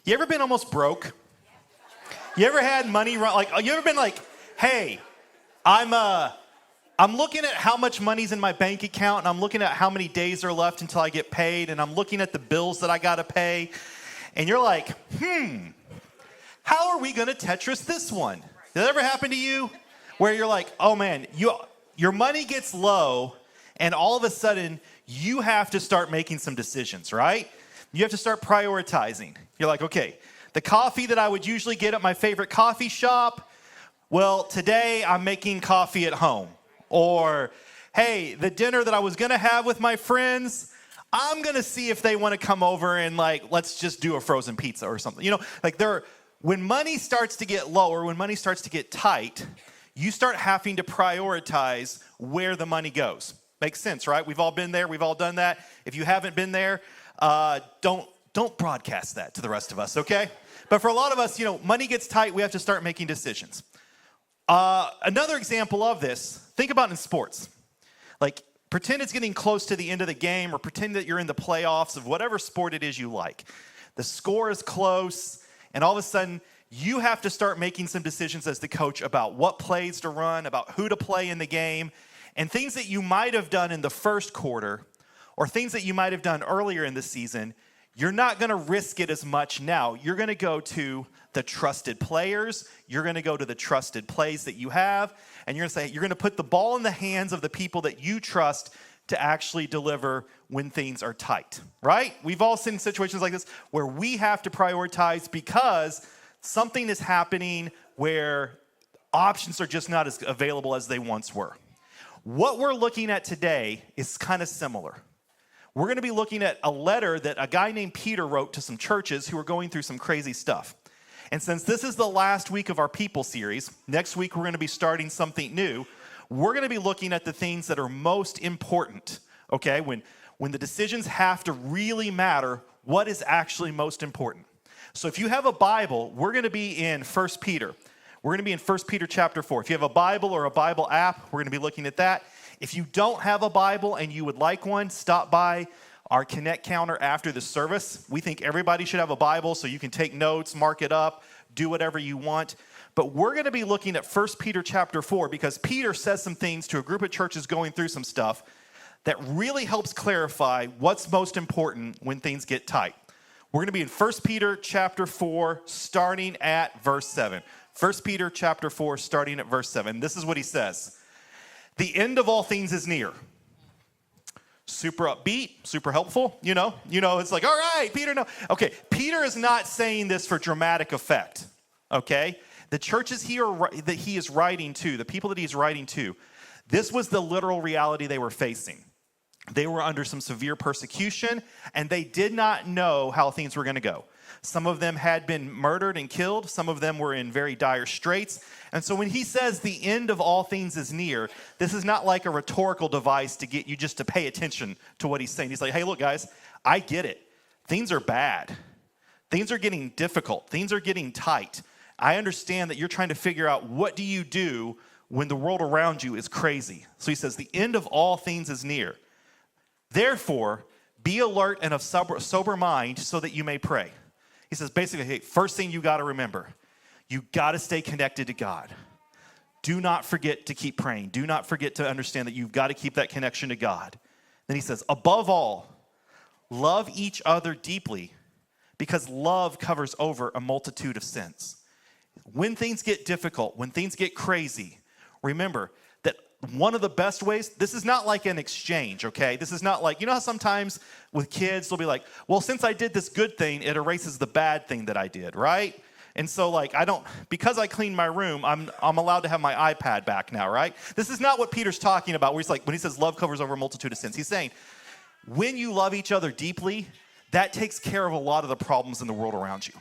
You ever been almost broke? You ever had money run, like, you ever been like, hey, I'm looking at how much money's in my bank account, and I'm looking at how many days are left until I get paid, and I'm looking at the bills that I gotta pay, and you're like, how are we gonna Tetris this one? Did that ever happen to you? Where you're like, oh man, your money gets low, and all of a sudden, you have to start making some decisions, right? You have to start prioritizing. You're like, okay, the coffee that I would usually get at my favorite coffee shop, well, today I'm making coffee at home. Or, hey, the dinner that I was gonna have with my friends, I'm gonna see if they wanna come over and let's just do a frozen pizza or something. You know, when money starts to get lower, when money starts to get tight, you start having to prioritize where the money goes. Makes sense, right? We've all been there, we've all done that. If you haven't been there, don't broadcast that to the rest of us, okay? But for a lot of us, money gets tight, we have to start making decisions. Another example of this, think about in sports. Like, pretend it's getting close to the end of the game, or pretend that you're in the playoffs of whatever sport it is you like. The score is close, and all of a sudden, you have to start making some decisions as the coach about what plays to run, about who to play in the game, and things that you might have done in the first quarter, or things that you might have done earlier in the season. You're not going to risk it as much now. You're going to go to the trusted players. You're going to go to the trusted plays that you have. And you're going to put the ball in the hands of the people that you trust to actually deliver when things are tight, right? We've all seen situations like this where we have to prioritize because something is happening where options are just not as available as they once were. What we're looking at today is kind of similar. We're going to be looking at a letter that a guy named Peter wrote to some churches who are going through some crazy stuff. And since this is the last week of our People series, next week we're going to be starting something new. We're going to be looking at the things that are most important, okay? When the decisions have to really matter, what is actually most important? So if you have a Bible, we're going to be in 1 Peter. We're going to be in 1 Peter chapter 4. If you have a Bible or a Bible app, we're going to be looking at that. If you don't have a Bible and you would like one, stop by our Connect counter after the service. We think everybody should have a Bible so you can take notes, mark it up, do whatever you want. But we're going to be looking at 1 Peter chapter 4 because Peter says some things to a group of churches going through some stuff that really helps clarify what's most important when things get tight. We're going to be in 1 Peter chapter 4, starting at verse 7. 1 Peter chapter 4, starting at verse 7. This is what he says. The end of all things is near. Super upbeat, super helpful, it's like, all right, Peter, no. Okay, Peter is not saying this for dramatic effect, okay? The churches that he is writing to, the people that he's writing to, this was the literal reality they were facing. They were under some severe persecution, and they did not know how things were going to go. Some of them had been murdered and killed. Some of them were in very dire straits. And so when he says the end of all things is near, this is not like a rhetorical device to get you just to pay attention to what he's saying. He's like, hey, look, guys, I get it. Things are bad. Things are getting difficult. Things are getting tight. I understand that you're trying to figure out what do you do when the world around you is crazy. So he says the end of all things is near. Therefore, be alert and of sober mind so that you may pray. He says basically, hey, first thing you got to remember, you got to stay connected to God. Do not forget to keep praying. Do not forget to understand that you've got to keep that connection to God. Then he says, above all, love each other deeply because love covers over a multitude of sins. When things get difficult, when things get crazy, remember that one of the best ways, this is not like an exchange, okay? This is not like, how sometimes with kids, they'll be like, well, since I did this good thing, it erases the bad thing that I did, right? And so because I cleaned my room, I'm allowed to have my iPad back now, right? This is not what Peter's talking about, where he's like, when he says love covers over a multitude of sins, he's saying, when you love each other deeply, that takes care of a lot of the problems in the world around you.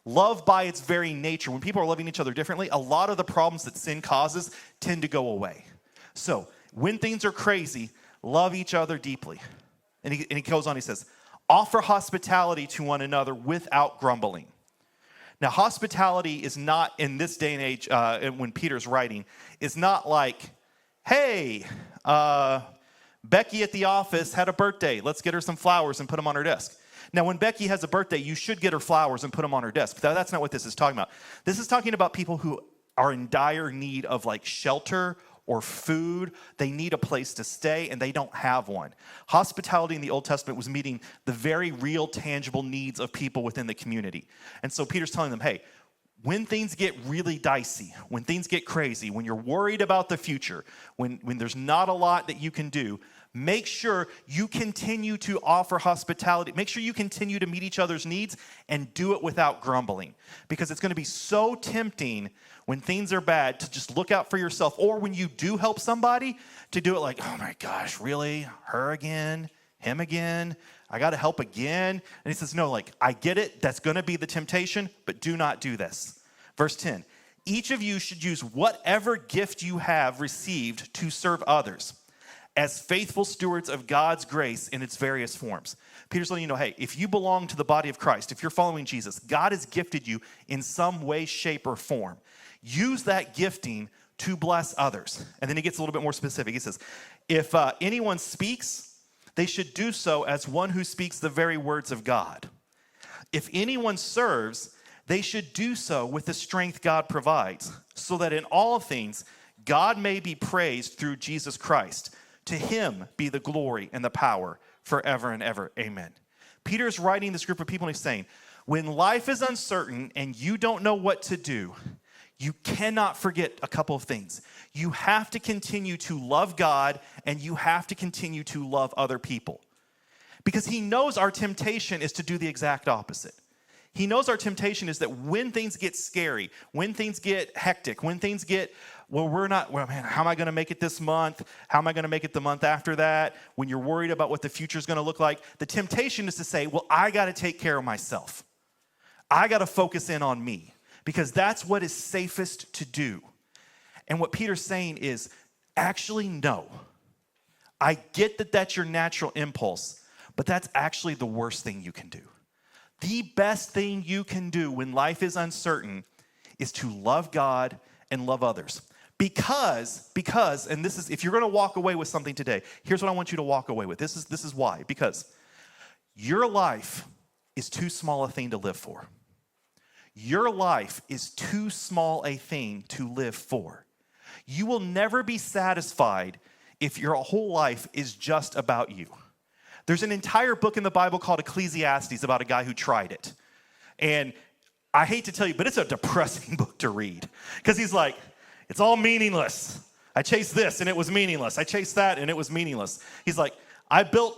Love by its very nature, when people are loving each other differently, a lot of the problems that sin causes tend to go away. So when things are crazy, love each other deeply. And he goes on, he says, offer hospitality to one another without grumbling. Now, hospitality is not, in this day and age, when Peter's writing, is not like, hey, Becky at the office had a birthday. Let's get her some flowers and put them on her desk. Now, when Becky has a birthday, you should get her flowers and put them on her desk. But that's not what this is talking about. This is talking about people who are in dire need of like shelter or food. They need a place to stay, and they don't have one. Hospitality in the Old Testament was meeting the very real, tangible needs of people within the community. And so Peter's telling them, hey, when things get really dicey, when things get crazy, when you're worried about the future, when there's not a lot that you can do, make sure you continue to offer hospitality. Make sure you continue to meet each other's needs and do it without grumbling. Because it's going to be so tempting when things are bad to just look out for yourself, or when you do help somebody to do it like, oh my gosh, really? Her again? Him again? I got to help again? And he says, no, like, I get it. That's going to be the temptation, but do not do this. Verse 10, each of you should use whatever gift you have received to serve others as faithful stewards of God's grace in its various forms. Peter's letting you know, hey, if you belong to the body of Christ, if you're following Jesus, God has gifted you in some way, shape, or form. Use that gifting to bless others. And then he gets a little bit more specific. He says, if anyone speaks, they should do so as one who speaks the very words of God. If anyone serves, they should do so with the strength God provides, so that in all things God may be praised through Jesus Christ. To him be the glory and the power forever and ever. Amen. Peter's writing this group of people and he's saying, when life is uncertain and you don't know what to do, you cannot forget a couple of things. You have to continue to love God, and you have to continue to love other people. Because he knows our temptation is to do the exact opposite. He knows our temptation is that when things get scary, when things get hectic, when things get, man, how am I going to make it this month? How am I going to make it the month after that? When you're worried about what the future is going to look like, the temptation is to say, well, I got to take care of myself. I got to focus in on me, because that's what is safest to do. And what Peter's saying is, actually, no. I get that that's your natural impulse, but that's actually the worst thing you can do. The best thing you can do when life is uncertain is to love God and love others. Because, and this is, if you're going to walk away with something today, here's what I want you to walk away with. This is why. Because your life is too small a thing to live for. Your life is too small a thing to live for. You will never be satisfied if your whole life is just about you. There's an entire book in the Bible called Ecclesiastes about a guy who tried it. And I hate to tell you, but it's a depressing book to read. Because he's like, it's all meaningless. I chased this and it was meaningless. I chased that and it was meaningless. He's like, I built,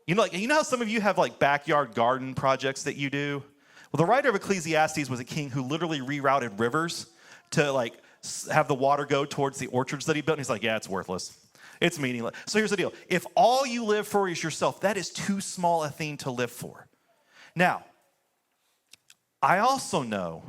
you know how some of you have like backyard garden projects that you do? Well, the writer of Ecclesiastes was a king who literally rerouted rivers to like have the water go towards the orchards that he built. And he's like, yeah, it's worthless. It's meaningless. So here's the deal. If all you live for is yourself, that is too small a thing to live for. Now, I also know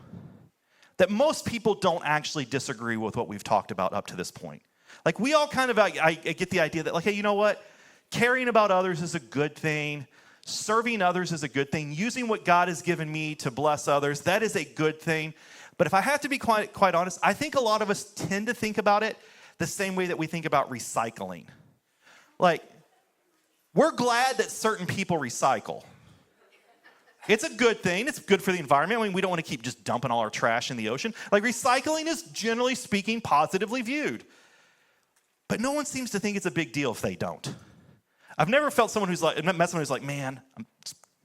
that most people don't actually disagree with what we've talked about up to this point. Like we all kind of, I get the idea that like, hey, you know what? Caring about others is a good thing. Serving others is a good thing. Using what God has given me to bless others, that is a good thing. But if I have to be quite honest, I think a lot of us tend to think about it the same way that we think about recycling. Like, we're glad that certain people recycle. It's a good thing. It's good for the environment. I mean, we don't want to keep just dumping all our trash in the ocean. Like, recycling is generally speaking positively viewed. But no one seems to think it's a big deal if they don't. I've never met someone who's like, man, I'm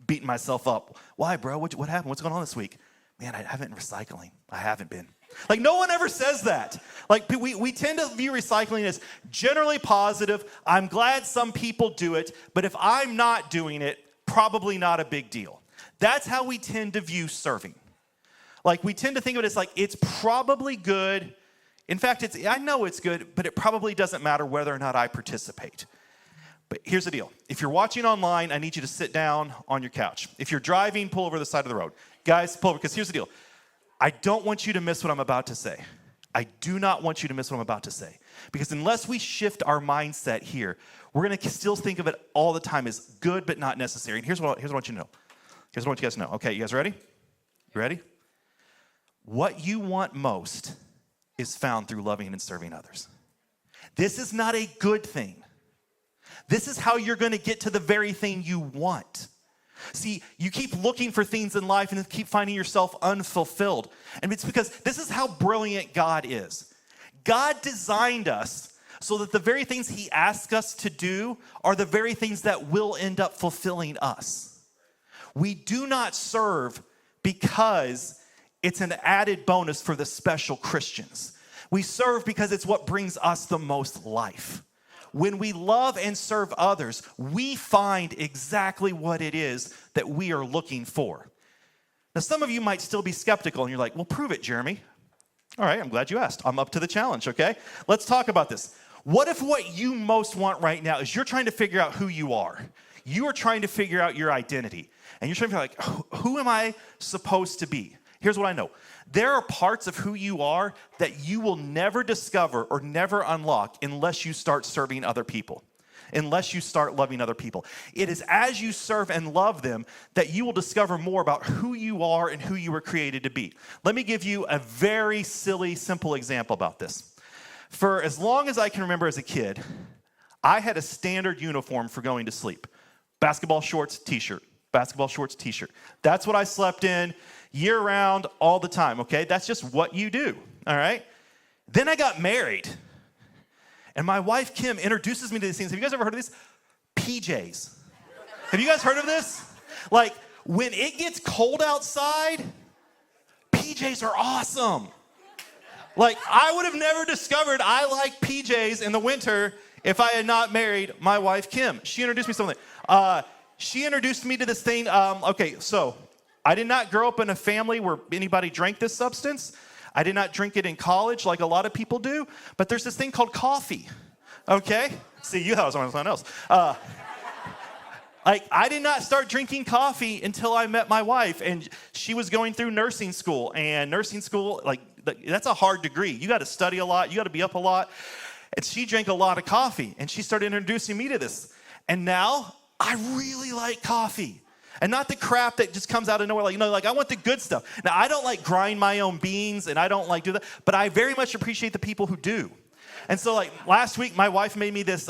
beating myself up. Why, bro? What happened? What's going on this week? Man, I haven't been recycling. I haven't been. Like, no one ever says that. Like, we tend to view recycling as generally positive. I'm glad some people do it, but if I'm not doing it, probably not a big deal. That's how we tend to view serving. Like, we tend to think of it as like, it's probably good. In fact, I know it's good, but it probably doesn't matter whether or not I participate. But here's the deal. If you're watching online, I need you to sit down on your couch. If you're driving, pull over to the side of the road. Guys, pull over, because here's the deal. I don't want you to miss what I'm about to say. I do not want you to miss what I'm about to say. Because unless we shift our mindset here, we're going to still think of it all the time as good but not necessary. And here's what I want you to know. Here's what I want you guys to know. Okay, you guys ready? You ready? What you want most is found through loving and serving others. This is not a good thing. This is how you're going to get to the very thing you want. See, you keep looking for things in life and keep finding yourself unfulfilled. And it's because this is how brilliant God is. God designed us so that the very things he asks us to do are the very things that will end up fulfilling us. We do not serve because it's an added bonus for the special Christians. We serve because it's what brings us the most life. When we love and serve others, we find exactly what it is that we are looking for. Now, some of you might still be skeptical, and you're like, well, prove it, Jeremy. All right, I'm glad you asked. I'm up to the challenge, okay? Let's talk about this. What if what you most want right now is you're trying to figure out who you are? You are trying to figure out your identity. And you're trying to figure out, like, who am I supposed to be? Here's what I know. There are parts of who you are that you will never discover or never unlock unless you start serving other people, unless you start loving other people. It is as you serve and love them that you will discover more about who you are and who you were created to be. Let me give you a very silly, simple example about this. For as long as I can remember as a kid, I had a standard uniform for going to sleep. Basketball shorts, t-shirt. Basketball shorts, t-shirt. That's what I slept in year-round, all the time, okay? That's just what you do, all right? Then I got married, and my wife, Kim, introduces me to these things. Have you guys ever heard of this? PJs. Have you guys heard of this? Like, when it gets cold outside, PJs are awesome. Like, I would have never discovered I like PJs in the winter if I had not married my wife, Kim. She introduced me to something. She introduced me to this thing. Okay, so I did not grow up in a family where anybody drank this substance. I did not drink it in college like a lot of people do, but there's this thing called coffee, okay? See, you thought it was something else. I did not start drinking coffee until I met my wife, and she was going through nursing school, and nursing school, that's a hard degree. You got to study a lot. You got to be up a lot, and she drank a lot of coffee, and she started introducing me to this, and now I really like coffee. And not the crap that just comes out of nowhere. I want the good stuff. Now, I don't grind my own beans, and I don't do that. But I very much appreciate the people who do. And so, last week, my wife made me this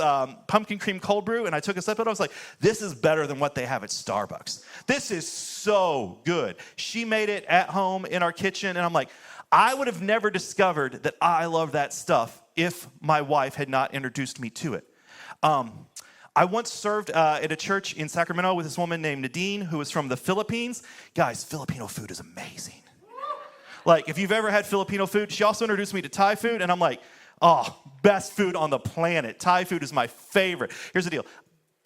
pumpkin cream cold brew, and I took a sip of it. I was like, this is better than what they have at Starbucks. This is so good. She made it at home in our kitchen, and I'm like, I would have never discovered that I love that stuff if my wife had not introduced me to it. I once served at a church in Sacramento with this woman named Nadine, who was from the Philippines. Guys, Filipino food is amazing. If you've ever had Filipino food, she also introduced me to Thai food, and I'm like, oh, best food on the planet. Thai food is my favorite. Here's the deal.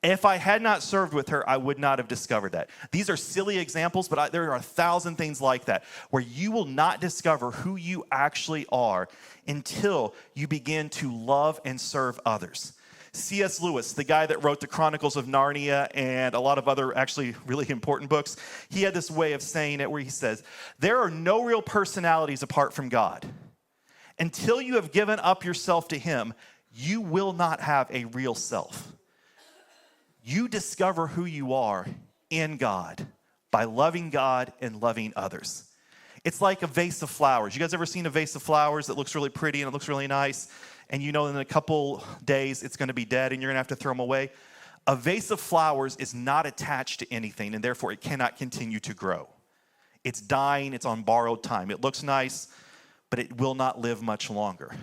If I had not served with her, I would not have discovered that. These are silly examples, but there are 1,000 things like that where you will not discover who you actually are until you begin to love and serve others. C.S. Lewis, the guy that wrote the Chronicles of Narnia and a lot of other actually really important books, he had this way of saying it where he says, there are no real personalities apart from God. Until you have given up yourself to him, you will not have a real self. You discover who you are in God by loving God and loving others. It's like a vase of flowers. You guys ever seen a vase of flowers that looks really pretty and it looks really nice? And you know in a couple days it's going to be dead and you're going to have to throw them away. A vase of flowers is not attached to anything, and therefore it cannot continue to grow. It's dying, it's on borrowed time. It looks nice, but it will not live much longer.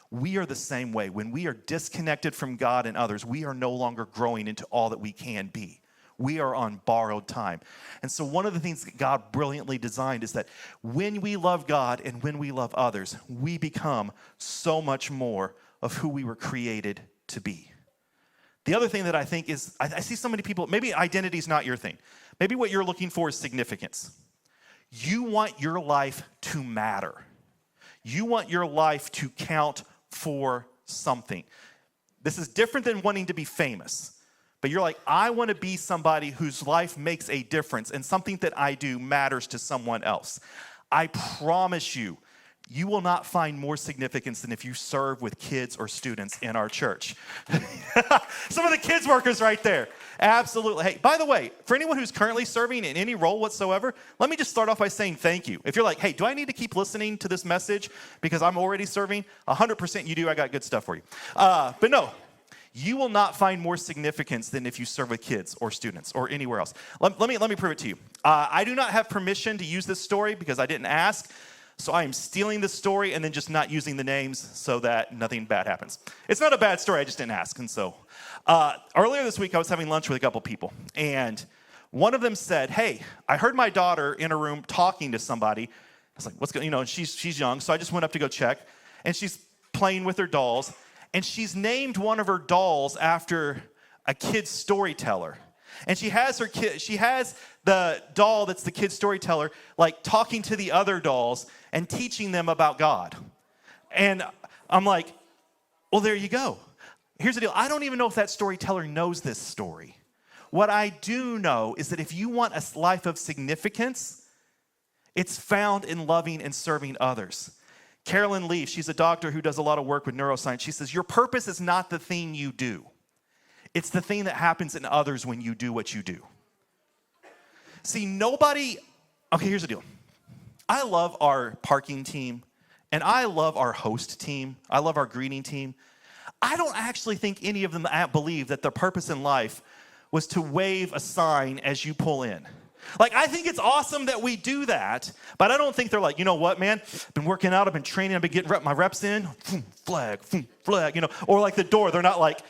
We are the same way. When we are disconnected from God and others, we are no longer growing into all that we can be. We are on borrowed time. And so one of the things that God brilliantly designed is that when we love God and when we love others, we become so much more of who we were created to be. The other thing that I think is, I see so many people, maybe identity is not your thing. Maybe what you're looking for is significance. You want your life to matter. You want your life to count for something. This is different than wanting to be famous. But you're like, I want to be somebody whose life makes a difference and something that I do matters to someone else. I promise you, you will not find more significance than if you serve with kids or students in our church. Some of the kids workers right there. Absolutely. Hey, by the way, for anyone who's currently serving in any role whatsoever, let me just start off by saying thank you. If you're like, hey, do I need to keep listening to this message because I'm already serving? 100% you do. I got good stuff for you. But no. you will not find more significance than if you serve with kids or students or anywhere else. Let me prove it to you. I do not have permission to use this story because I didn't ask. So I am stealing this story and then just not using the names so that nothing bad happens. It's not a bad story, I just didn't ask. And so earlier this week, I was having lunch with a couple people. And one of them said, hey, I heard my daughter in a room talking to somebody. I was like, what's going on? And she's young, so I just went up to go check. And she's playing with her dolls. And she's named one of her dolls after a kid's storyteller. And she has the doll that's the kid storyteller, like talking to the other dolls and teaching them about God. And I'm like, well, there you go. Here's the deal. I don't even know if that storyteller knows this story. What I do know is that if you want a life of significance, it's found in loving and serving others. Carolyn Leaf, she's a doctor who does a lot of work with neuroscience. She says, your purpose is not the thing you do. It's the thing that happens in others when you do what you do. See, okay, here's the deal. I love our parking team, and I love our host team. I love our greeting team. I don't actually think any of them believe that their purpose in life was to wave a sign as you pull in. Like, I think it's awesome that we do that, but I don't think they're like, you know what, man? Been working out, I've been training, I've been getting my reps in, flag, or like the door, they're not like,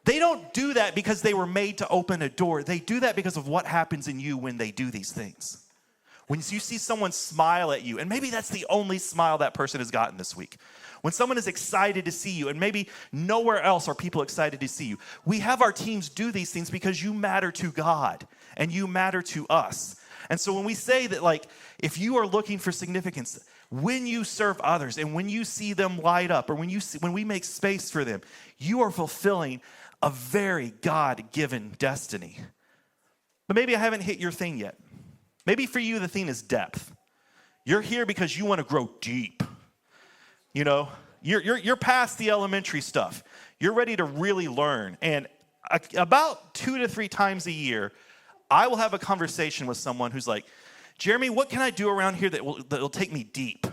they don't do that because they were made to open a door. They do that because of what happens in you when they do these things. When you see someone smile at you, and maybe that's the only smile that person has gotten this week. When someone is excited to see you, and maybe nowhere else are people excited to see you. We have our teams do these things because you matter to God, and you matter to us. And so when we say that, like, if you are looking for significance, when you serve others and when you see them light up, or when we make space for them, you are fulfilling a very God-given destiny. But maybe I haven't hit your thing yet. Maybe for you, the thing is depth. You're here because you want to grow deep. You know, you're past the elementary stuff. You're ready to really learn. And about 2 to 3 times a year, I will have a conversation with someone who's like, Jeremy, what can I do around here that will take me deep?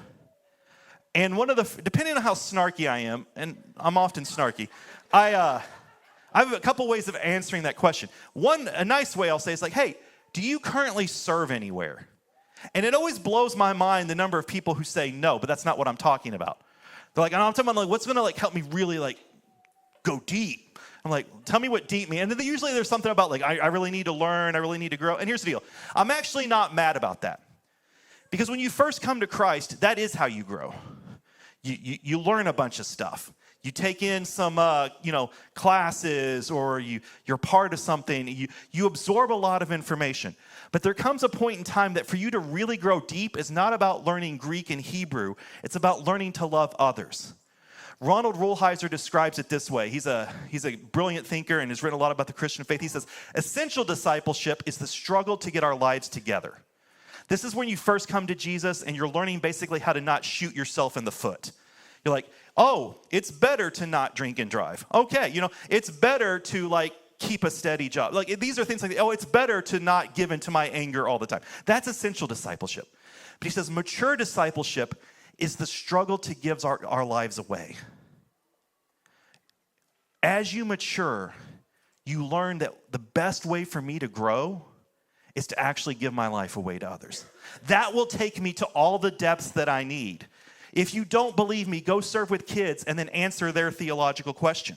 And depending on how snarky I am, and I'm often snarky, I have a couple ways of answering that question. One, a nice way I'll say is like, hey, do you currently serve anywhere? And it always blows my mind the number of people who say no, but that's not what I'm talking about. They're like, I'm talking about like, what's going to like help me really like go deep? I'm like, tell me what deep means. And then usually there's something about like, I really need to learn, I really need to grow. And here's the deal. I'm actually not mad about that. Because when you first come to Christ, that is how you grow. You learn a bunch of stuff. You take in some, classes, or you're part of something. You absorb a lot of information. But there comes a point in time that for you to really grow deep is not about learning Greek and Hebrew. It's about learning to love others. Ronald Rolheiser describes it this way. He's a brilliant thinker and has written a lot about the Christian faith. He says, essential discipleship is the struggle to get our lives together. This is when you first come to Jesus and you're learning basically how to not shoot yourself in the foot. You're like, oh, it's better to not drink and drive. Okay, it's better to like keep a steady job. Like these are things like, oh, it's better to not give into my anger all the time. That's essential discipleship. But he says mature discipleship is the struggle to give our lives away. As you mature, you learn that the best way for me to grow is to actually give my life away to others. That will take me to all the depths that I need. If you don't believe me, go serve with kids and then answer their theological question.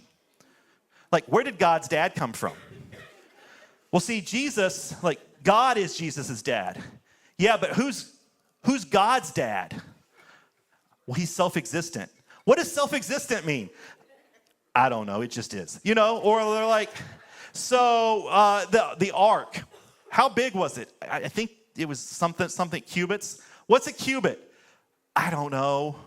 Like, where did God's dad come from? Well, see, Jesus, like, God is Jesus' dad. Yeah, but who's God's dad? Well, he's self-existent. What does self-existent mean? I don't know, it just is. Or they're like, so the ark, how big was it? I think it was something cubits. What's a cubit? I don't know.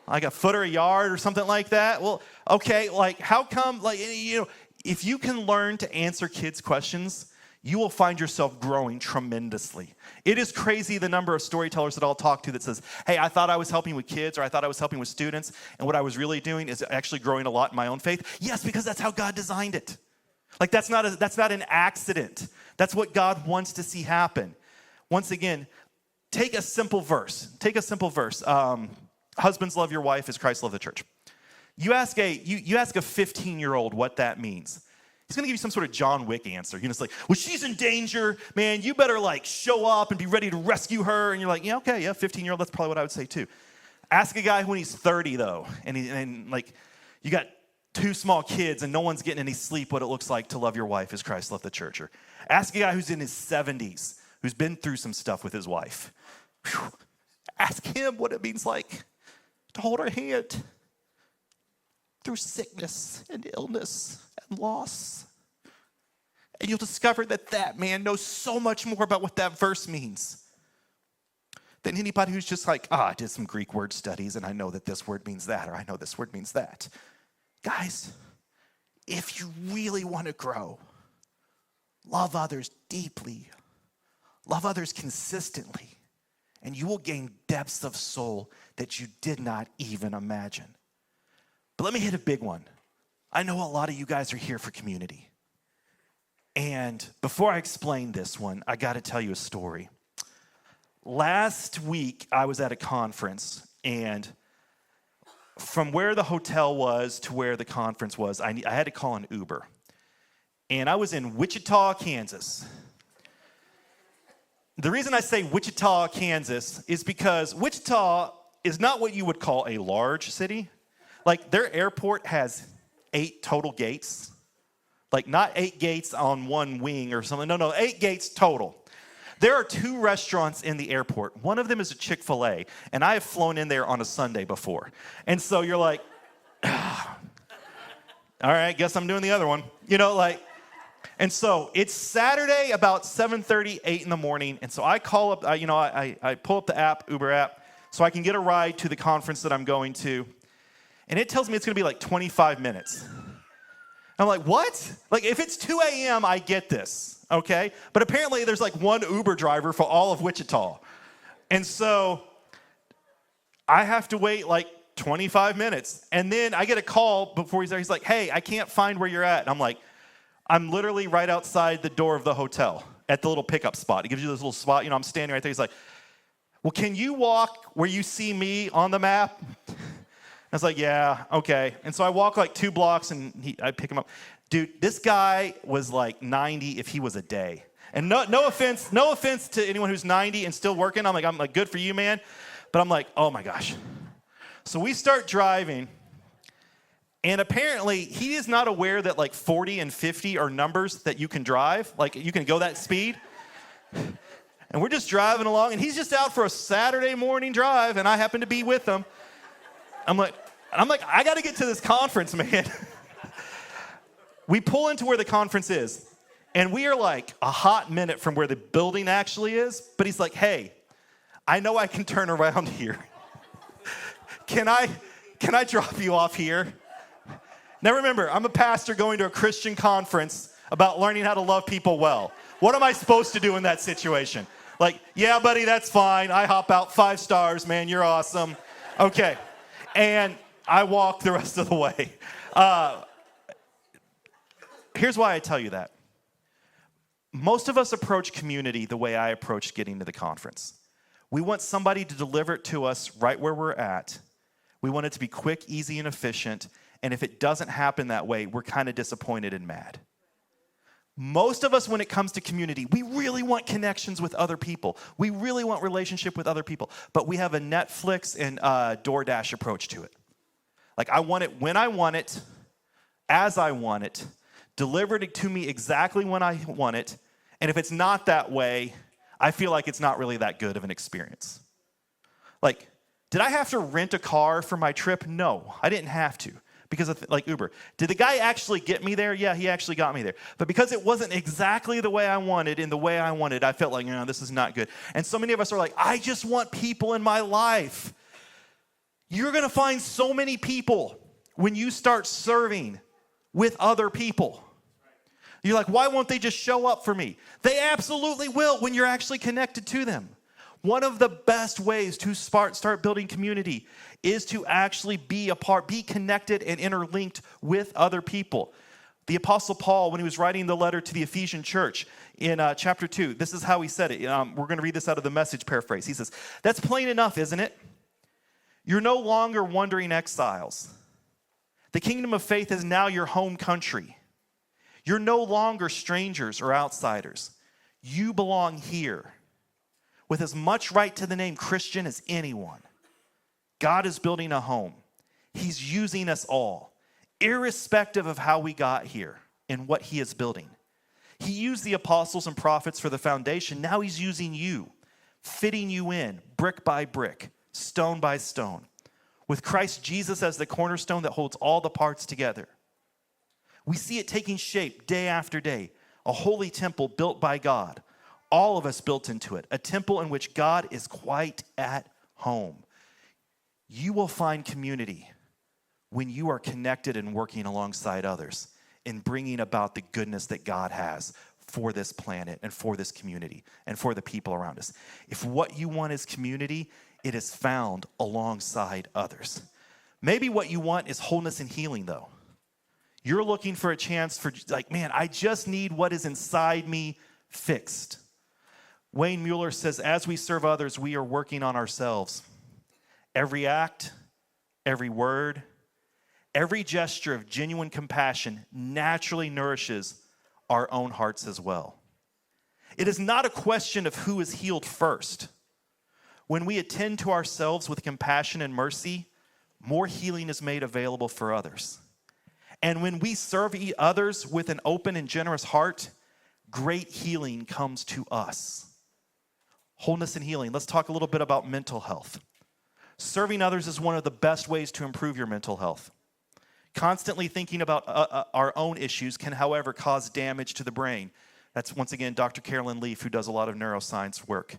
Like a foot or a yard or something like that. Well, okay, like how come, like, if you can learn to answer kids' questions, you will find yourself growing tremendously. It is crazy the number of storytellers that I'll talk to that says, hey, I thought I was helping with kids, or I thought I was helping with students, and what I was really doing is actually growing a lot in my own faith. Yes, because that's how God designed it. Like that's not an accident. That's what God wants to see happen. Once again, take a simple verse. Husbands, love your wife as Christ loved the church. You ask a 15-year-old what that means. He's going to give you some sort of John Wick answer. It's like, well, she's in danger, man. You better like show up and be ready to rescue her. And you're like, yeah, okay, yeah, 15-year-old. That's probably what I would say too. Ask a guy when he's 30 though, and like you got 2 small kids and no one's getting any sleep. What it looks like to love your wife as Christ loved the church. Or ask a guy who's in his 70s, who's been through some stuff with his wife. Whew. Ask him what it means like to hold her hand through sickness and illness and loss. And you'll discover that man knows so much more about what that verse means than anybody who's just like, I did some Greek word studies and I know that this word means that, or I know this word means that. Guys, if you really want to grow, love others deeply, love others consistently, and you will gain depths of soul that you did not even imagine. But let me hit a big one. I know a lot of you guys are here for community. And before I explain this one, I got to tell you a story. Last week, I was at a conference, and from where the hotel was to where the conference was, I had to call an Uber. And I was in Wichita, Kansas. The reason I say Wichita, Kansas is because Wichita is not what you would call a large city. Like, their airport has 8 total gates. Like, not 8 gates on one wing or something. No, 8 gates total. There are 2 restaurants in the airport. One of them is a Chick-fil-A, and I have flown in there on a Sunday before. And so you're like, all right, guess I'm doing the other one. And so it's Saturday about 7:30, 8 in the morning. And so I call up, I pull up the app, Uber app, so I can get a ride to the conference that I'm going to. And it tells me it's going to be like 25 minutes. I'm like, what? Like, if it's 2 a.m., I get this, okay? But apparently there's like one Uber driver for all of Wichita. And so I have to wait like 25 minutes. And then I get a call before he's there. He's like, hey, I can't find where you're at. And I'm like, I'm literally right outside the door of the hotel at the little pickup spot. He gives you this little spot. I'm standing right there. He's like, well, can you walk where you see me on the map? I was like, yeah, okay. And so I walk like 2 blocks and I pick him up. Dude, this guy was like 90 if he was a day. And no offense to anyone who's 90 and still working. I'm like, good for you, man. But I'm like, oh my gosh. So we start driving, and apparently he is not aware that like 40 and 50 are numbers that you can drive. Like, you can go that speed. And we're just driving along, and he's just out for a Saturday morning drive, and I happen to be with him. I'm like, I got to get to this conference, man. We pull into where the conference is, and we are like a hot minute from where the building actually is. But he's like, hey, I know I can turn around here. Can I drop you off here? Now remember, I'm a pastor going to a Christian conference about learning how to love people well. What am I supposed to do in that situation? Like, yeah, buddy, that's fine. I hop out, 5 stars, man, you're awesome. Okay. And I walk the rest of the way. Here's why I tell you that. Most of us approach community the way I approached getting to the conference. We want somebody to deliver it to us right where we're at. We want it to be quick, easy, and efficient. And if it doesn't happen that way, we're kind of disappointed and mad. Most of us, when it comes to community, we really want connections with other people. We really want relationship with other people. But we have a Netflix and DoorDash approach to it. Like, I want it when I want it, as I want it, delivered it to me exactly when I want it. And if it's not that way, I feel like it's not really that good of an experience. Like, did I have to rent a car for my trip? No, I didn't have to. Because of like Uber. Did the guy actually get me there? Yeah, he actually got me there. But because it wasn't exactly the way I wanted, in the way I wanted, I felt like, this is not good. And so many of us are like, I just want people in my life. You're going to find so many people when you start serving with other people. You're like, why won't they just show up for me? They absolutely will when you're actually connected to them. One of the best ways to start building community is to actually be a part, be connected and interlinked with other people. The Apostle Paul, when he was writing the letter to the Ephesian church in chapter 2, this is how he said it. We're going to read this out of the Message paraphrase. He says, that's plain enough, isn't it? You're no longer wandering exiles. The kingdom of faith is now your home country. You're no longer strangers or outsiders. You belong here with as much right to the name Christian as anyone. God is building a home. He's using us all, irrespective of how we got here and what he is building. He used the apostles and prophets for the foundation. Now he's using you, fitting you in brick by brick, stone by stone, with Christ Jesus as the cornerstone that holds all the parts together. We see it taking shape day after day, a holy temple built by God, all of us built into it, a temple in which God is quite at home. You will find community when you are connected and working alongside others in bringing about the goodness that God has for this planet and for this community and for the people around us. If what you want is community, it is found alongside others. Maybe what you want is wholeness and healing, though. You're looking for a chance for, like, man, I just need what is inside me fixed. Wayne Mueller says, as we serve others, we are working on ourselves. Every act, every word, every gesture of genuine compassion naturally nourishes our own hearts as well. It is not a question of who is healed first. When we attend to ourselves with compassion and mercy, more healing is made available for others. And when we serve others with an open and generous heart, great healing comes to us. Wholeness and healing. Let's talk a little bit about mental health. Serving others is one of the best ways to improve your mental health. Constantly thinking about our own issues can, however, cause damage to the brain. That's, once again, Dr. Carolyn Leaf, who does a lot of neuroscience work.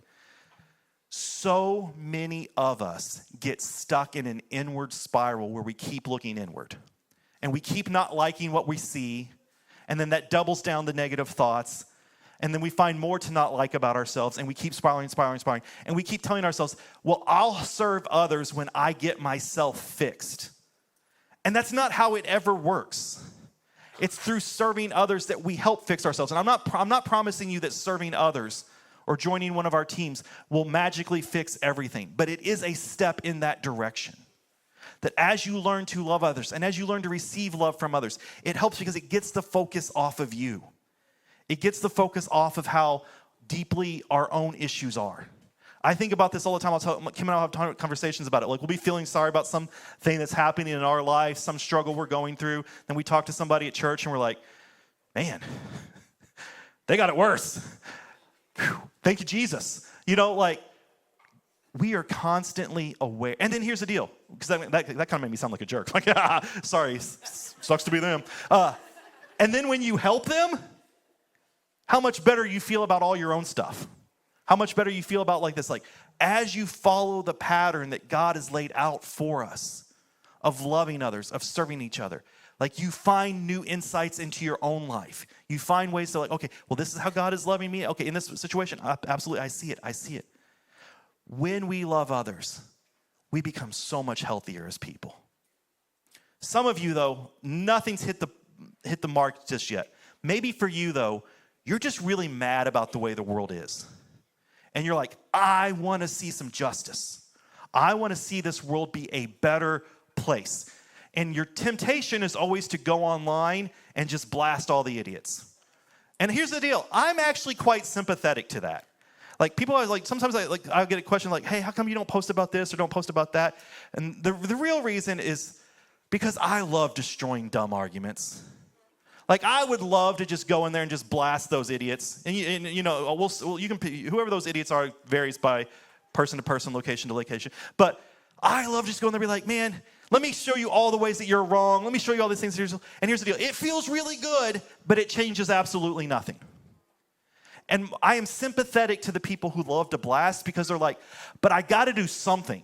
So many of us get stuck in an inward spiral where we keep looking inward. And we keep not liking what we see, and then that doubles down the negative thoughts, and then we find more to not like about ourselves, and we keep spiraling, and we keep telling ourselves, well, I'll serve others when I get myself fixed. And that's not how it ever works. It's through serving others that we help fix ourselves. And I'm not promising you that serving others or joining one of our teams will magically fix everything, but it is a step in that direction. That as you learn to love others and as you learn to receive love from others, it helps because it gets the focus off of you. It gets the focus off of how deeply our own issues are. I think about this all the time. Kim and I have conversations about it. Like, we'll be feeling sorry about something that's happening in our life, some struggle we're going through. Then we talk to somebody at church and we're like, man, they got it worse. Whew, thank you, Jesus. You know, like, we are constantly aware. And then here's the deal, because that kind of made me sound like a jerk. Like, sorry, sucks to be them. And then when you help them, how much better you feel about all your own stuff. How much better you feel about like this. Like, as you follow the pattern that God has laid out for us of loving others, of serving each other, like, you find new insights into your own life. You find ways to, like, okay, well, this is how God is loving me. Okay, in this situation, absolutely, I see it. When we love others, we become so much healthier as people. Some of you, though, nothing's hit the mark just yet. Maybe for you, though, you're just really mad about the way the world is. And you're like, I want to see some justice. I want to see this world be a better place. And your temptation is always to go online and just blast all the idiots. And here's the deal. I'm actually quite sympathetic to that. Like, people are like, sometimes I get a question like, hey, how come you don't post about this or don't post about that? And the real reason is because I love destroying dumb arguments. Like, I would love to just go in there and just blast those idiots. And you know, you can, whoever those idiots are varies by person to person, location to location. But I love just going there and be like, man, let me show you all the ways that you're wrong. Let me show you all these things. And here's the deal. It feels really good, but it changes absolutely nothing. And I am sympathetic to the people who love to blast because they're like, but I got to do something.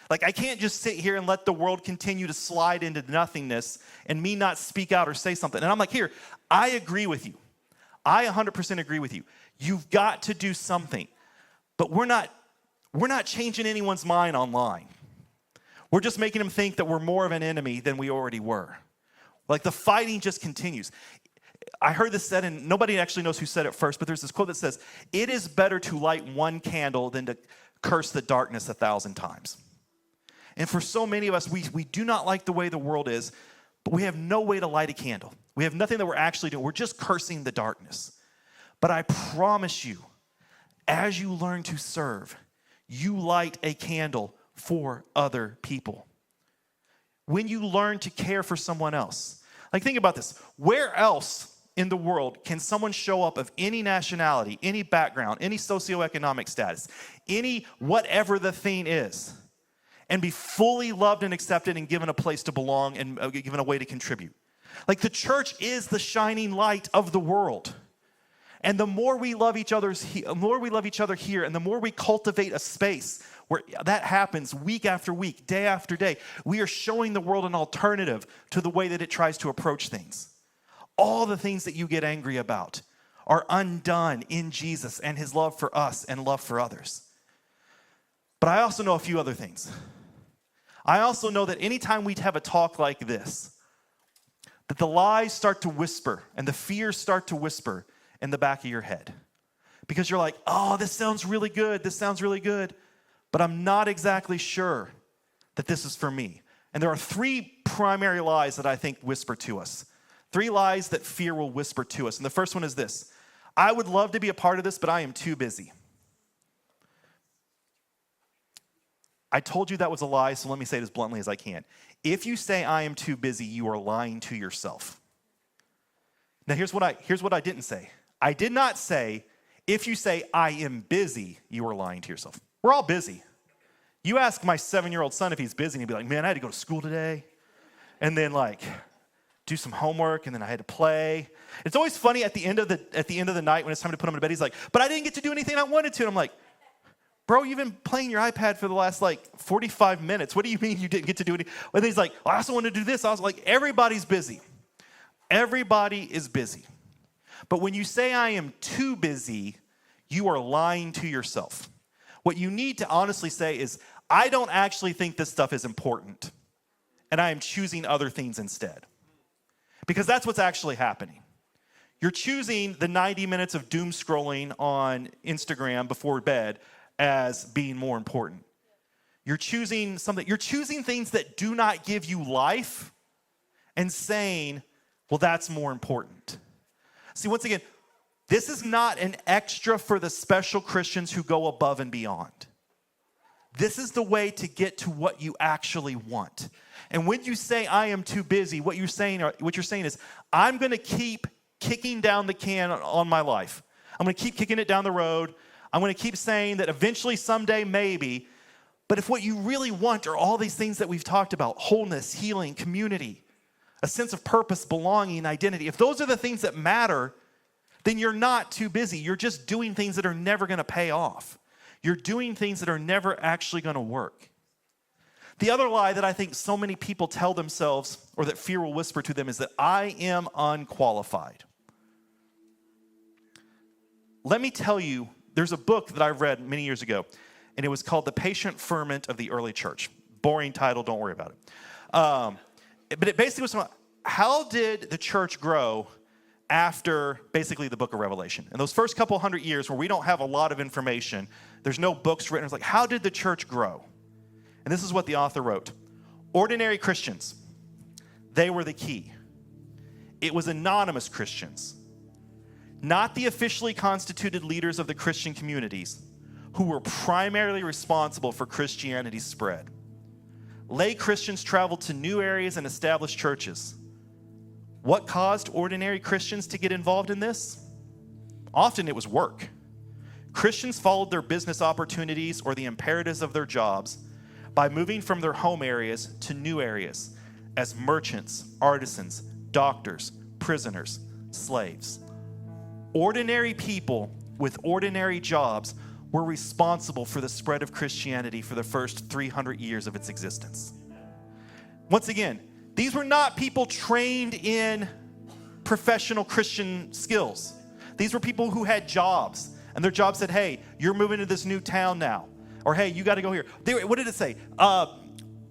Like, I can't just sit here and let the world continue to slide into nothingness and me not speak out or say something. And I'm like, here, I agree with you. I 100% agree with you. You've got to do something. But we're not changing anyone's mind online. We're just making them think that we're more of an enemy than we already were. Like, the fighting just continues. I heard this said, and nobody actually knows who said it first, but there's this quote that says, it is better to light one candle than to curse the darkness 1,000 times. And for so many of us, we do not like the way the world is, but we have no way to light a candle. We have nothing that we're actually doing. We're just cursing the darkness. But I promise you, as you learn to serve, you light a candle for other people. When you learn to care for someone else. Like, think about this. Where else in the world can someone show up of any nationality, any background, any socioeconomic status, any whatever the thing is, and be fully loved and accepted and given a place to belong and given a way to contribute? Like, the church is the shining light of the world. And the more we love each other here, and the more we cultivate a space where that happens week after week, day after day, we are showing the world an alternative to the way that it tries to approach things. All the things that you get angry about are undone in Jesus and his love for us and love for others. But I also know a few other things. I also know that anytime we have a talk like this, that the lies start to whisper and the fears start to whisper in the back of your head. Because you're like, oh, this sounds really good. This sounds really good. But I'm not exactly sure that this is for me. And there are three primary lies that I think whisper to us. Three lies that fear will whisper to us. And the first one is this: I would love to be a part of this, but I am too busy. I told you that was a lie, so let me say it as bluntly as I can. If you say I am too busy, you are lying to yourself. Now here's what I didn't say. I did not say, if you say I am busy, you are lying to yourself. We're all busy. You ask my 7-year-old son if he's busy, and he'd be like, man, I had to go to school today, and then do some homework, and then I had to play. It's always funny at the end of the night when it's time to put him to bed, he's like, but I didn't get to do anything I wanted to. And I'm like, bro, you've been playing your iPad for the last 45 minutes. What do you mean you didn't get to do anything? And he's like, I also wanted to do this. I was like, everybody's busy. Everybody is busy. But when you say I am too busy, you are lying to yourself. What you need to honestly say is, I don't actually think this stuff is important, and I am choosing other things instead. Because that's what's actually happening. You're choosing the 90 minutes of doom scrolling on Instagram before bed as being more important. You're choosing things that do not give you life and saying, well, that's more important. See, once again, this is not an extra for the special Christians who go above and beyond. This is the way to get to what you actually want. And when you say I am too busy, what you're saying is, I'm going to keep kicking down the can on my life. I'm going to keep kicking it down the road. I'm going to keep saying that eventually, someday, maybe. But if what you really want are all these things that we've talked about, wholeness, healing, community, a sense of purpose, belonging, identity, if those are the things that matter, then you're not too busy. You're just doing things that are never going to pay off. You're doing things that are never actually going to work. The other lie that I think so many people tell themselves, or that fear will whisper to them, is that I am unqualified. Let me tell you, there's a book that I read many years ago, and it was called The Patient Ferment of the Early Church. Boring title, don't worry about it. But it basically was about how did the church grow after basically the book of Revelation. In those first couple hundred years where we don't have a lot of information, there's no books written, it's like, how did the church grow? And this is what the author wrote. Ordinary Christians, they were the key. It was anonymous Christians, not the officially constituted leaders of the Christian communities, who were primarily responsible for Christianity's spread. Lay Christians traveled to new areas and established churches. What caused ordinary Christians to get involved in this? Often it was work. Christians followed their business opportunities or the imperatives of their jobs by moving from their home areas to new areas as merchants, artisans, doctors, prisoners, slaves. Ordinary people with ordinary jobs were responsible for the spread of Christianity for the first 300 years of its existence. Once again, these were not people trained in professional Christian skills. These were people who had jobs, and their job said, hey, you're moving to this new town now. Or, hey, you got to go here. What did it say?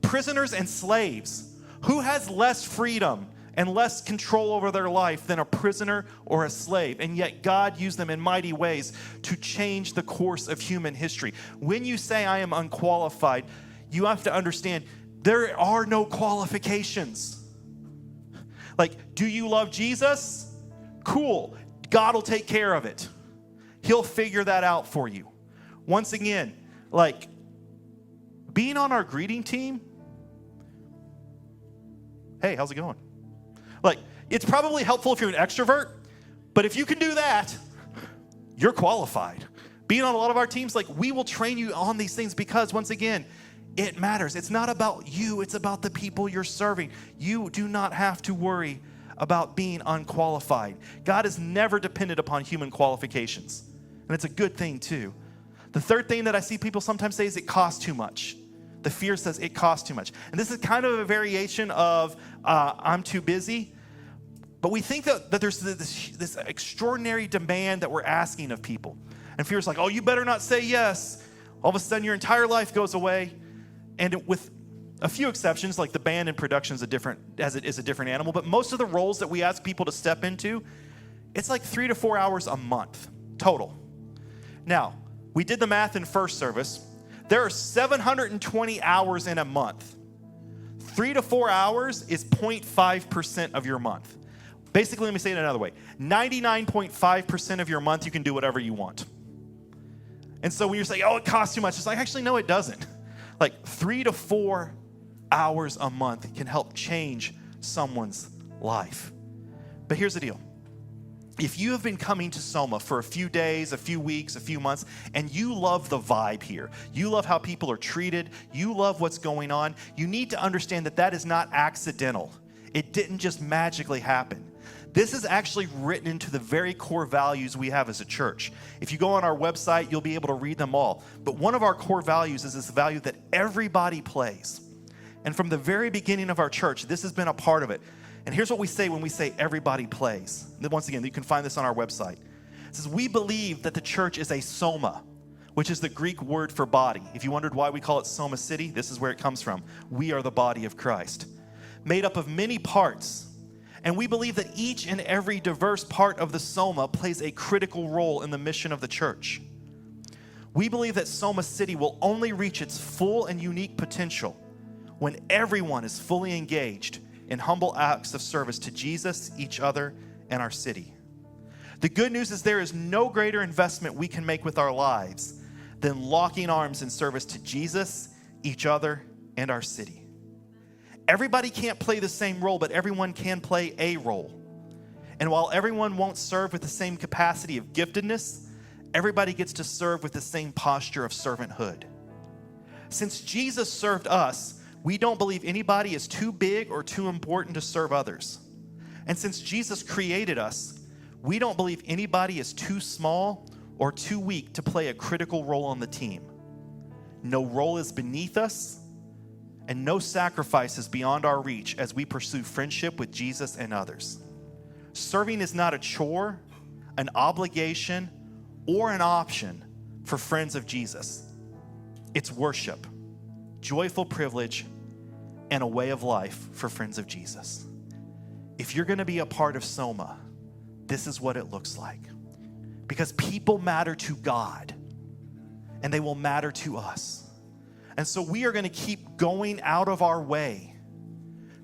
Prisoners and slaves. Who has less freedom and less control over their life than a prisoner or a slave? And yet God used them in mighty ways to change the course of human history. When you say I am unqualified, you have to understand There are no qualifications. Like, do you love Jesus? Cool. God will take care of it. He'll figure that out for you. Once again, like, being on our greeting team, hey, how's it going? Like, it's probably helpful if you're an extrovert, but if you can do that, you're qualified. Being on a lot of our teams, like, we will train you on these things because, once again, it matters. It's not about you. It's about the people you're serving. You do not have to worry about being unqualified. God is never dependent upon human qualifications, and it's a good thing, too. The third thing that I see people sometimes say is it costs too much. The fear says it costs too much. And this is kind of a variation of I'm too busy. But we think that there's this extraordinary demand that we're asking of people. And fear is like, oh, you better not say yes. All of a sudden, your entire life goes away. And with a few exceptions, like the band in production is a different animal. But most of the roles that we ask people to step into, it's like 3 to 4 hours a month total. Now, we did the math in first service. There are 720 hours in a month. 3 to 4 hours is 0.5% of your month. Basically, let me say it another way. 99.5% of your month, you can do whatever you want. And so when you're saying, oh, it costs too much, it's like, actually, no, it doesn't. Like 3 to 4 hours a month can help change someone's life. But here's the deal. If you have been coming to Soma for a few days, a few weeks, a few months, and you love the vibe here, you love how people are treated, you love what's going on, you need to understand that that is not accidental. It didn't just magically happen. This is actually written into the very core values we have as a church. If you go on our website, you'll be able to read them all. But one of our core values is this value that everybody plays. And from the very beginning of our church, this has been a part of it. And here's what we say when we say everybody plays. Once again, you can find this on our website. It says, we believe that the church is a Soma, which is the Greek word for body. If you wondered why we call it Soma City, this is where it comes from. We are the body of Christ, made up of many parts. And we believe that each and every diverse part of the Soma plays a critical role in the mission of the church. We believe that Soma City will only reach its full and unique potential when everyone is fully engaged in humble acts of service to Jesus, each other, and our city. The good news is there is no greater investment we can make with our lives than locking arms in service to Jesus, each other, and our city. Everybody can't play the same role, but everyone can play a role. And while everyone won't serve with the same capacity of giftedness, everybody gets to serve with the same posture of servanthood. Since Jesus served us, we don't believe anybody is too big or too important to serve others. And since Jesus created us, we don't believe anybody is too small or too weak to play a critical role on the team. No role is beneath us, and no sacrifice is beyond our reach as we pursue friendship with Jesus and others. Serving is not a chore, an obligation, or an option for friends of Jesus. It's worship, joyful privilege, and a way of life for friends of Jesus. If you're going to be a part of Soma, this is what it looks like. Because people matter to God, and they will matter to us. And so we are going to keep going out of our way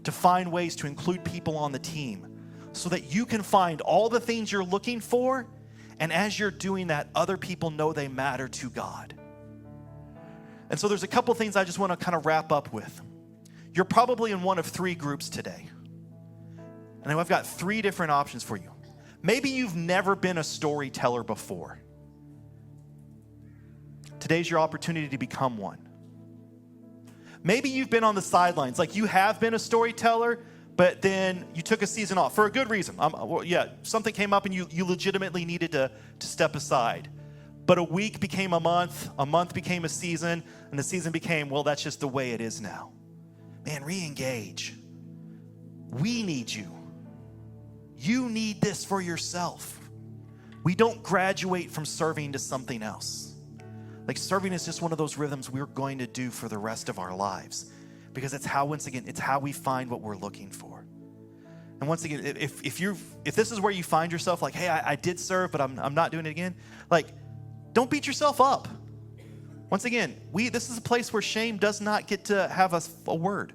to find ways to include people on the team so that you can find all the things you're looking for, and as you're doing that, other people know they matter to God. And so there's a couple things I just want to kind of wrap up with. You're probably in one of three groups today. And I've got three different options for you. Maybe you've never been a storyteller before. Today's your opportunity to become one. Maybe you've been on the sidelines, like you have been a storyteller, but then you took a season off for a good reason. Something came up and you legitimately needed to step aside. But a week became a month became a season, and the season became, well, that's just the way it is now. Man, re-engage. We need you. You need this for yourself. We don't graduate from serving to something else. Like serving is just one of those rhythms we're going to do for the rest of our lives, because it's how, once again, it's how we find what we're looking for. And once again, if this is where you find yourself like, hey, I did serve, but I'm not doing it again, like, don't beat yourself up. Once again, this is a place where shame does not get to have a word.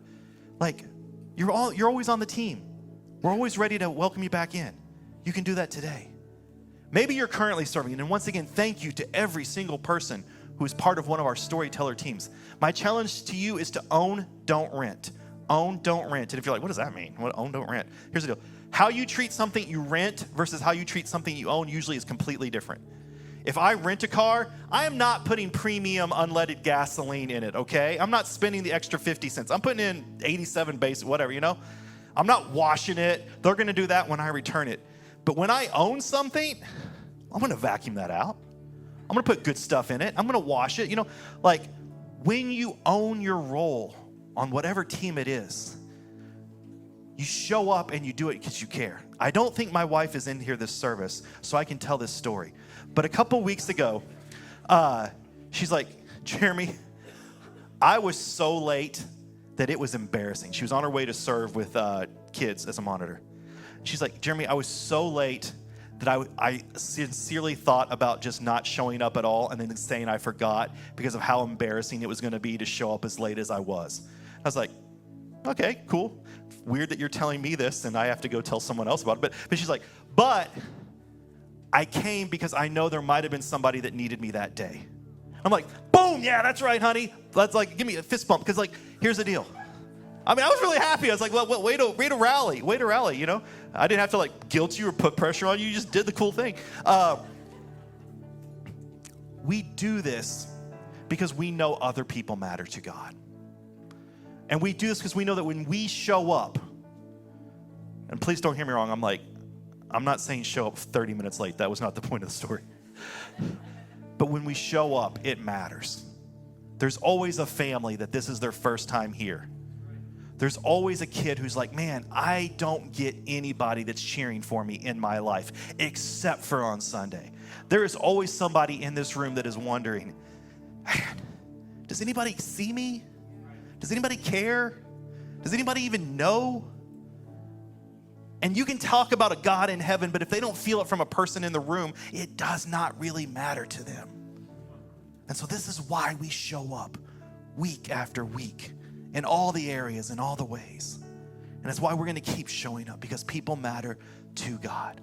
Like, you're always on the team. We're always ready to welcome you back in. You can do that today. Maybe you're currently serving, and once again, thank you to every single person who is part of one of our storyteller teams. My challenge to you is to own, don't rent. Own, don't rent. And if you're like, what does that mean? What, own, don't rent? Here's the deal. How you treat something you rent versus how you treat something you own usually is completely different. If I rent a car, I am not putting premium unleaded gasoline in it, okay? I'm not spending the extra 50 cents. I'm putting in 87 basic, whatever, I'm not washing it. They're going to do that when I return it. But when I own something, I'm going to vacuum that out. I'm going to put good stuff in it. I'm going to wash it. Like when you own your role on whatever team it is, you show up and you do it because you care. I don't think my wife is in here this service, so I can tell this story. But a couple weeks ago, she's like, Jeremy, I was so late that it was embarrassing. She was on her way to serve with kids as a monitor. She's like, Jeremy, I was so late that I sincerely thought about just not showing up at all and then saying I forgot because of how embarrassing it was going to be to show up as late as I was. I was like, okay, cool. Weird that you're telling me this and I have to go tell someone else about it. But she's like, but I came because I know there might have been somebody that needed me that day. I'm like, boom, yeah, that's right, honey. Let's give me a fist bump because here's the deal. I mean, I was really happy. I was like, well, way to rally, I didn't have to guilt you or put pressure on you. You just did the cool thing. We do this because we know other people matter to God. And we do this because we know that when we show up, and please don't hear me wrong, I'm not saying show up 30 minutes late. That was not the point of the story. But when we show up, it matters. There's always a family that this is their first time here. There's always a kid who's like, man, I don't get anybody that's cheering for me in my life except for on Sunday. There is always somebody in this room that is wondering, man, does anybody see me? Does anybody care? Does anybody even know? And you can talk about a God in heaven, but if they don't feel it from a person in the room, it does not really matter to them. And so this is why we show up week after week in all the areas, in all the ways. And that's why we're going to keep showing up, because people matter to God.